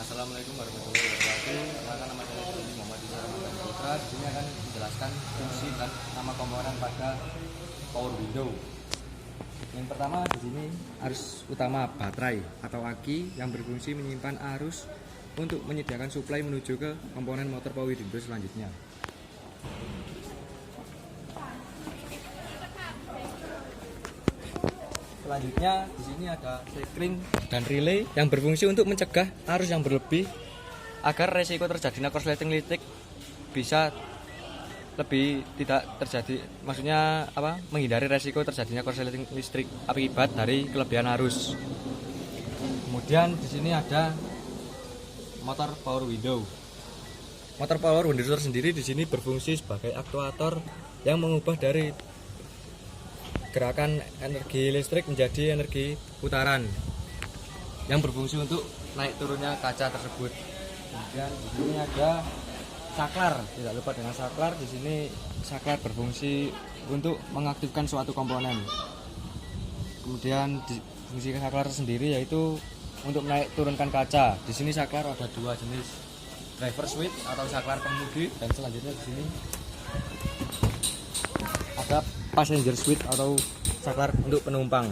Assalamualaikum warahmatullahi wabarakatuh. Perkenalkan, nama saya Dini Muhammad Isa Ramadan Putra. Di sini akan menjelaskan fungsi dan nama komponen pada power window. Yang pertama di sini arus utama baterai atau aki yang berfungsi menyimpan arus untuk menyediakan suplai menuju ke komponen motor power window selanjutnya. Selanjutnya di sini ada sekring dan relay yang berfungsi untuk mencegah arus yang berlebih agar resiko terjadinya korsleting listrik bisa lebih tidak terjadi, maksudnya menghindari resiko terjadinya korsleting listrik akibat dari kelebihan arus. Kemudian di sini ada motor power window. Motor power window sendiri di sini berfungsi sebagai aktuator yang mengubah dari gerakan energi listrik menjadi energi putaran yang berfungsi untuk naik turunnya kaca tersebut. Kemudian di sini ada saklar, tidak lupa dengan saklar. Di sini saklar berfungsi untuk mengaktifkan suatu komponen. Kemudian fungsi saklar sendiri yaitu untuk naik turunkan kaca. Di sini saklar ada dua jenis, driver switch atau saklar pengemudi, dan selanjutnya di sini ada passenger switch atau saklar untuk penumpang.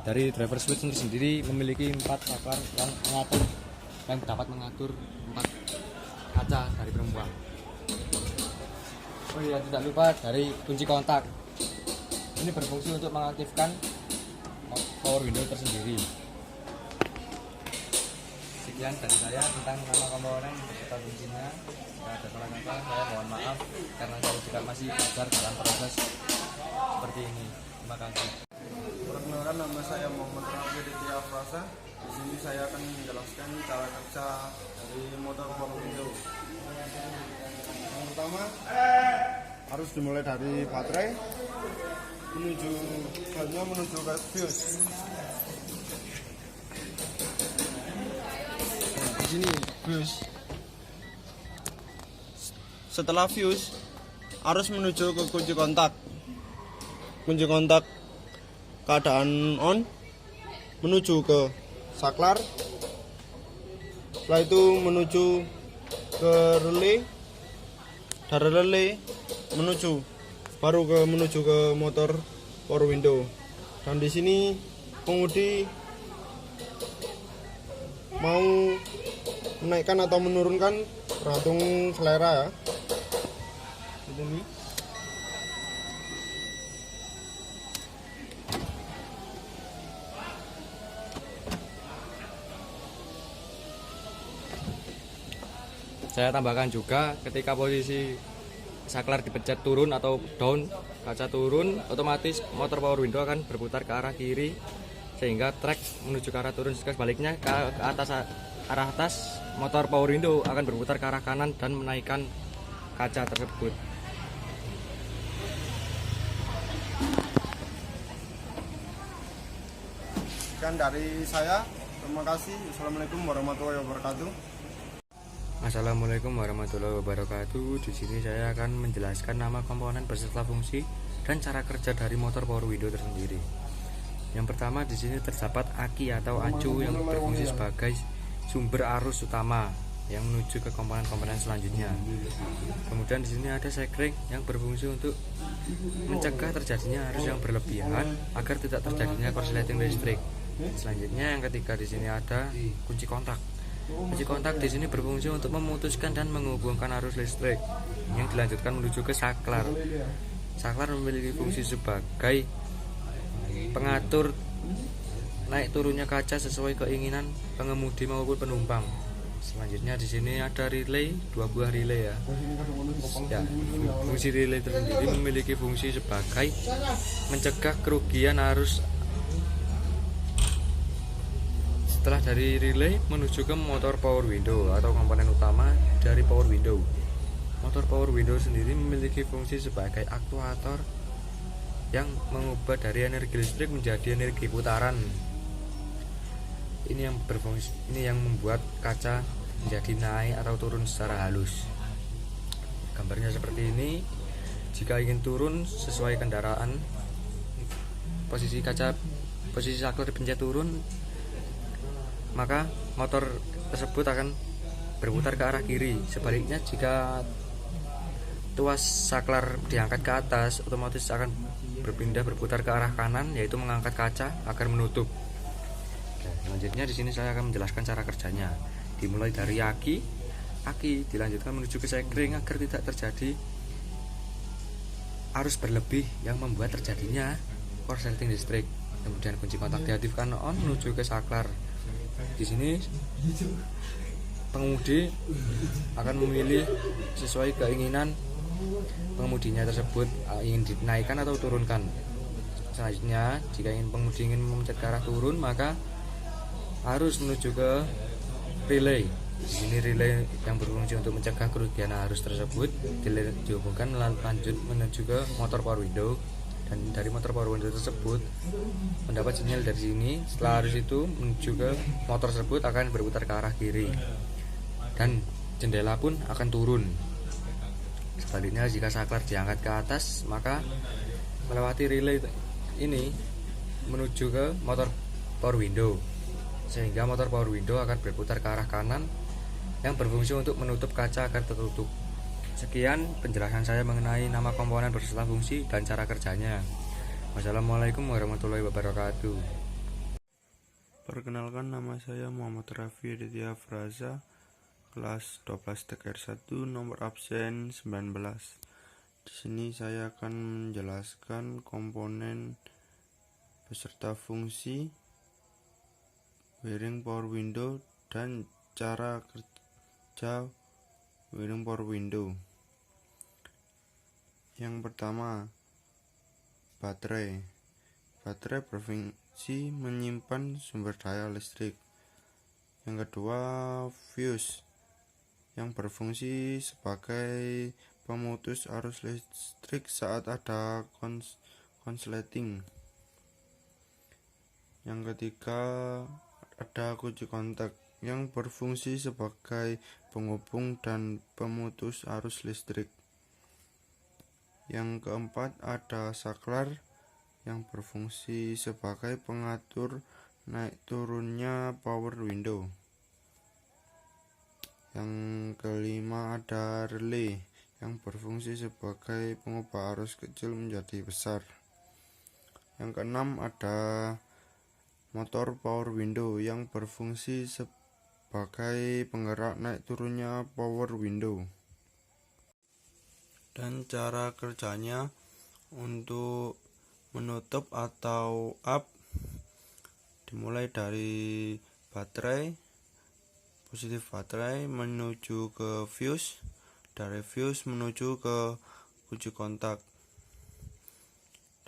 Dari driver switch sendiri memiliki 4 saklar yang dapat mengatur 4 kaca dari penumpang. Oh iya, tidak lupa dari kunci kontak. Ini berfungsi untuk mengaktifkan power window tersendiri. Sekian dari saya tentang nama komponen beserta fungsinya. Jika ada salah kata, saya mohon maaf karena saya juga masih belajar dalam proses seperti ini. Terima kasih. Perkenalkan, nama saya Muhammad Rafi Ditya Frasa. Di sini saya akan menjelaskan cara kerja dari motor power window. Yang pertama, harus dimulai dari baterai menuju ke fuse. Di sini fuse. Setelah fuse, harus menuju ke kunci kontak. Kunci kontak keadaan on, menuju ke saklar. Setelah itu menuju ke relay. Dari relay menuju ke motor power window. Dan di sini pengemudi mau menaikkan atau menurunkan tergantung selera ya. Ini saya tambahkan juga, ketika posisi saklar dipencet turun atau down, kaca turun, otomatis motor power window akan berputar ke arah kiri sehingga trek menuju ke arah turun. Jika sebaliknya ke arah atas, motor power window akan berputar ke arah kanan dan menaikkan kaca tersebut. sekian dari saya. Terima kasih. Assalamualaikum warahmatullahi wabarakatuh. Assalamualaikum warahmatullahi wabarakatuh. Di sini saya akan menjelaskan nama komponen beserta fungsi dan cara kerja dari motor power window tersendiri. Yang pertama, di sini terdapat aki atau acu yang berfungsi sebagai sumber arus utama yang menuju ke komponen-komponen selanjutnya. Kemudian di sini ada sekring yang berfungsi untuk mencegah terjadinya arus yang berlebihan agar tidak terjadinya korsleting listrik. Selanjutnya yang ketiga, di sini ada kunci kontak. Kunci kontak di sini berfungsi untuk memutuskan dan menghubungkan arus listrik yang dilanjutkan menuju ke saklar. Saklar memiliki fungsi sebagai pengatur naik turunnya kaca sesuai keinginan pengemudi maupun penumpang. Selanjutnya di sini ada relay, 2 buah relay ya. Fungsi relay tersendiri memiliki fungsi sebagai mencegah kerugian arus setelah dari relay menuju ke motor power window atau komponen utama dari power window. Motor power window sendiri memiliki fungsi sebagai aktuator yang mengubah dari energi listrik menjadi energi putaran. Ini yang membuat kaca menjadi naik atau turun secara halus. Gambarnya seperti ini. Jika ingin turun sesuai kendaraan, posisi saklar dipencet turun, maka motor tersebut akan berputar ke arah kiri. Sebaliknya jika tuas saklar diangkat ke atas, otomatis akan berputar ke arah kanan, yaitu mengangkat kaca agar menutup. Selanjutnya di sini saya akan menjelaskan cara kerjanya. Dimulai dari aki dilanjutkan menuju ke sekring agar tidak terjadi arus berlebih yang membuat terjadinya korsleting listrik. Kemudian kunci kontak diaktifkan on menuju ke saklar. Di sini pengemudi akan memilih sesuai keinginan pengemudinya tersebut, ingin dinaikkan atau turunkan. Selanjutnya, jika pengemudi ingin memencet ke arah turun, maka harus menuju ke relay. Di sini relay yang berfungsi untuk mencegah kerugian arus tersebut dihubungkan lanjut menuju ke motor power window, dan dari motor power window tersebut mendapat sinyal dari sini. Setelah arus itu menuju ke motor tersebut akan berputar ke arah kiri dan jendela pun akan turun. Sebaliknya jika saklar diangkat ke atas, maka melewati relay ini menuju ke motor power window, sehingga motor power window akan berputar ke arah kanan yang berfungsi untuk menutup kaca agar tertutup. Sekian penjelasan saya mengenai nama komponen berserta fungsi dan cara kerjanya. Wassalamualaikum warahmatullahi wabarakatuh. Perkenalkan, nama saya Muhammad Raffi Aditya Fraza, kelas 12 TKR 1, nomor absen 19. Di sini saya akan menjelaskan komponen beserta fungsi wiring power window dan cara kerja wiring power window. Yang pertama, baterai. Baterai berfungsi menyimpan sumber daya listrik. Yang kedua, fuse yang berfungsi sebagai pemutus arus listrik saat ada konsleting. Yang ketiga, ada kunci kontak yang berfungsi sebagai penghubung dan pemutus arus listrik. Yang keempat, ada saklar yang berfungsi sebagai pengatur naik turunnya power window. Yang kelima, ada relay yang berfungsi sebagai pengubah arus kecil menjadi besar. Yang keenam, ada motor power window yang berfungsi sebagai penggerak naik turunnya power window. Dan cara kerjanya untuk menutup atau up dimulai dari baterai, positif baterai menuju ke fuse, dari fuse menuju ke kunci kontak,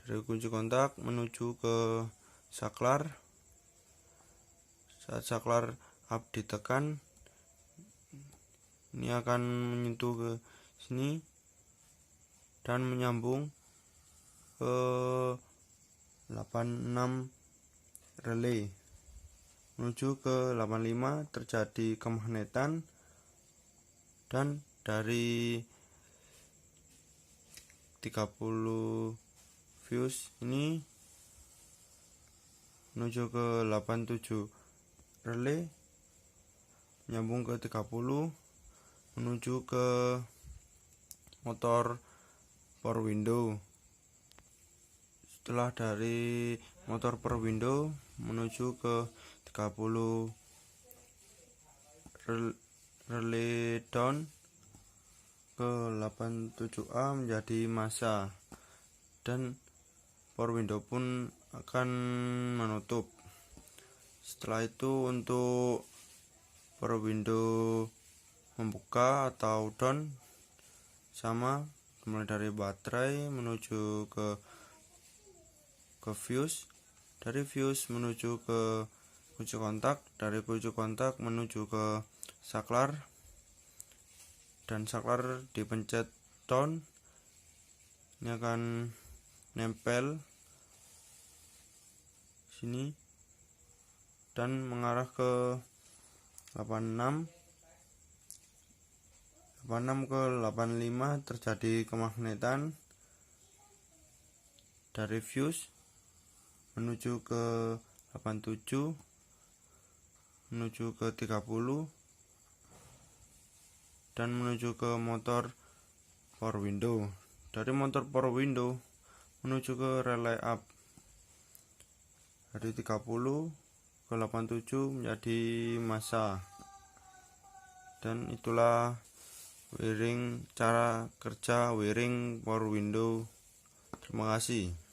dari kunci kontak menuju ke saklar. Saat saklar up ditekan, ini akan menyentuh ke sini dan menyambung ke 86 relay. Menuju ke 85 terjadi kemagnetan, dan dari 30 fuse ini menuju ke 87 relay, nyambung ke 30 menuju ke motor power window. Setelah dari motor power window menuju ke 30 relay down ke 87A menjadi massa, dan power window pun akan menutup. Setelah itu untuk power window membuka atau down sama, mulai dari baterai menuju ke fuse, dari fuse menuju ke kunci kontak, dari kunci kontak menuju ke saklar, dan saklar dipencet down, ini akan nempel sini dan mengarah ke 86 ke 85 terjadi kemagnetan, dari fuse menuju ke 87 menuju ke 30 dan menuju ke motor power window. Dari motor power window menuju ke relay up dari 30 ke 87 menjadi massa. Dan itulah cara kerja wiring power window. Terima kasih.